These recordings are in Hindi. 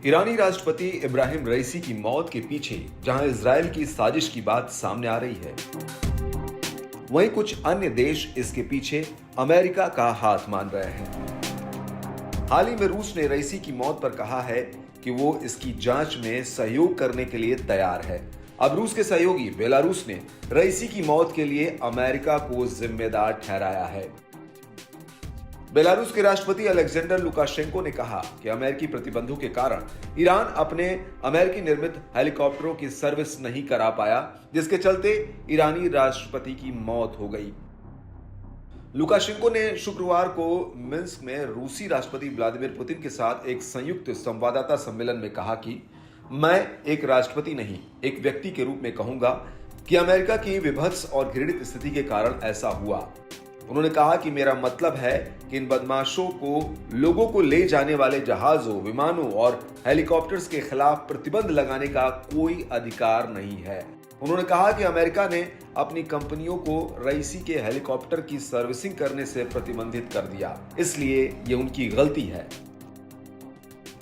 ईरानी राष्ट्रपति इब्राहिम रईसी की मौत के पीछे जहां इजराइल की साजिश की बात सामने आ रही है, वहीं कुछ अन्य देश इसके पीछे अमेरिका का हाथ मान रहे हैं। हाल ही में रूस ने रईसी की मौत पर कहा है कि वो इसकी जांच में सहयोग करने के लिए तैयार है। अब रूस के सहयोगी बेलारूस ने रईसी की मौत के लिए अमेरिका को जिम्मेदार ठहराया है। बेलारूस के राष्ट्रपति अलेक्जेंडर लुकाशेंको ने कहा कि अमेरिकी प्रतिबंधों के कारण ईरान अपने अमेरिकी निर्मित हेलीकॉप्टरों की सर्विस नहीं करा पाया, जिसके चलते ईरानी राष्ट्रपति की मौत हो गई। लुकाशेंको ने शुक्रवार को मिन्स्क में रूसी राष्ट्रपति व्लादिमीर पुतिन के साथ एक संयुक्त संवाददाता सम्मेलन में कहा कि मैं एक राष्ट्रपति नहीं, एक व्यक्ति के रूप में कहूंगा कि अमेरिका की विभत्स और घृणित स्थिति के कारण ऐसा हुआ। उन्होंने कहा कि मेरा मतलब है कि इन बदमाशों को लोगों को ले जाने वाले जहाजों, विमानों और हेलीकॉप्टर्स के खिलाफ प्रतिबंध लगाने का कोई अधिकार नहीं है। उन्होंने कहा कि अमेरिका ने अपनी कंपनियों को रईसी के हेलीकॉप्टर की सर्विसिंग करने से प्रतिबंधित कर दिया, इसलिए ये उनकी गलती है।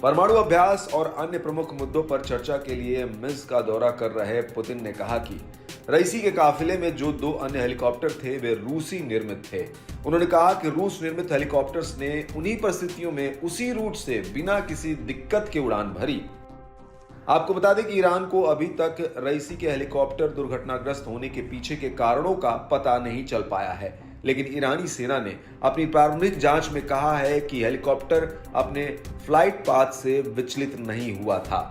परमाणु अभ्यास और अन्य प्रमुख मुद्दों पर चर्चा के लिए मिन्स्क का दौरा कर रहे पुतिन ने कहा कि रईसी के काफिले में जो 2 अन्य हेलीकॉप्टर थे वे रूसी निर्मित थे। उन्होंने कहा कि रूस निर्मित हेलीकॉप्टर्स ने उन्हीं परिस्थितियों में उसी रूट से बिना किसी दिक्कत के उड़ान भरी। आपको बता दें कि ईरान को अभी तक रईसी के हेलीकॉप्टर दुर्घटनाग्रस्त होने के पीछे के कारणों का पता नहीं चल पाया है, लेकिन ईरानी सेना ने अपनी प्रारंभिक जांच में कहा है कि हेलीकॉप्टर अपने फ्लाइट पाथ से विचलित नहीं हुआ था।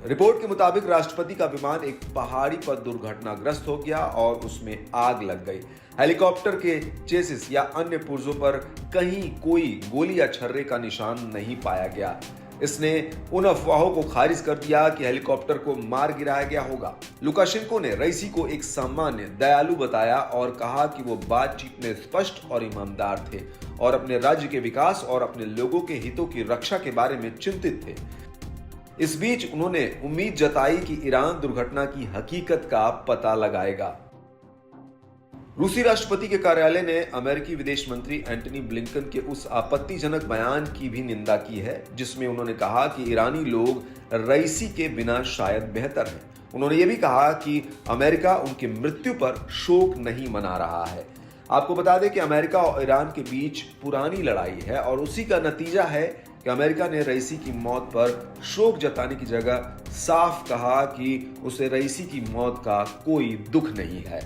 रिपोर्ट के मुताबिक राष्ट्रपति का विमान एक पहाड़ी पर दुर्घटनाग्रस्त हो गया और उसमें आग लग गई। हेलीकॉप्टर के चेसिस या अन्य पुर्जों पर कहीं कोई गोली या छर्रे का निशान नहीं पाया गया। इसने उन अफवाहों को खारिज कर दिया कि हेलीकॉप्टर को मार गिराया गया होगा। लुकाशेंको ने रईसी को एक सामान्य दयालु बताया और कहा कि वो बातचीत में स्पष्ट और ईमानदार थे और अपने राज्य के विकास और अपने लोगों के हितों की रक्षा के बारे में चिंतित थे। इस बीच उन्होंने उम्मीद जताई कि ईरान दुर्घटना की हकीकत का पता लगाएगा। रूसी राष्ट्रपति के कार्यालय ने अमेरिकी विदेश मंत्री एंटनी ब्लिंकन के उस आपत्तिजनक बयान की भी निंदा की है, जिसमें उन्होंने कहा कि ईरानी लोग रईसी के बिना शायद बेहतर हैं। उन्होंने ये भी कहा कि अमेरिका उनकी मृत्यु पर शोक नहीं मना रहा है। आपको बता दें कि अमेरिका और ईरान के बीच पुरानी लड़ाई है और उसी का नतीजा है कि अमेरिका ने रईसी की मौत पर शोक जताने की जगह साफ कहा कि उसे रईसी की मौत का कोई दुख नहीं है।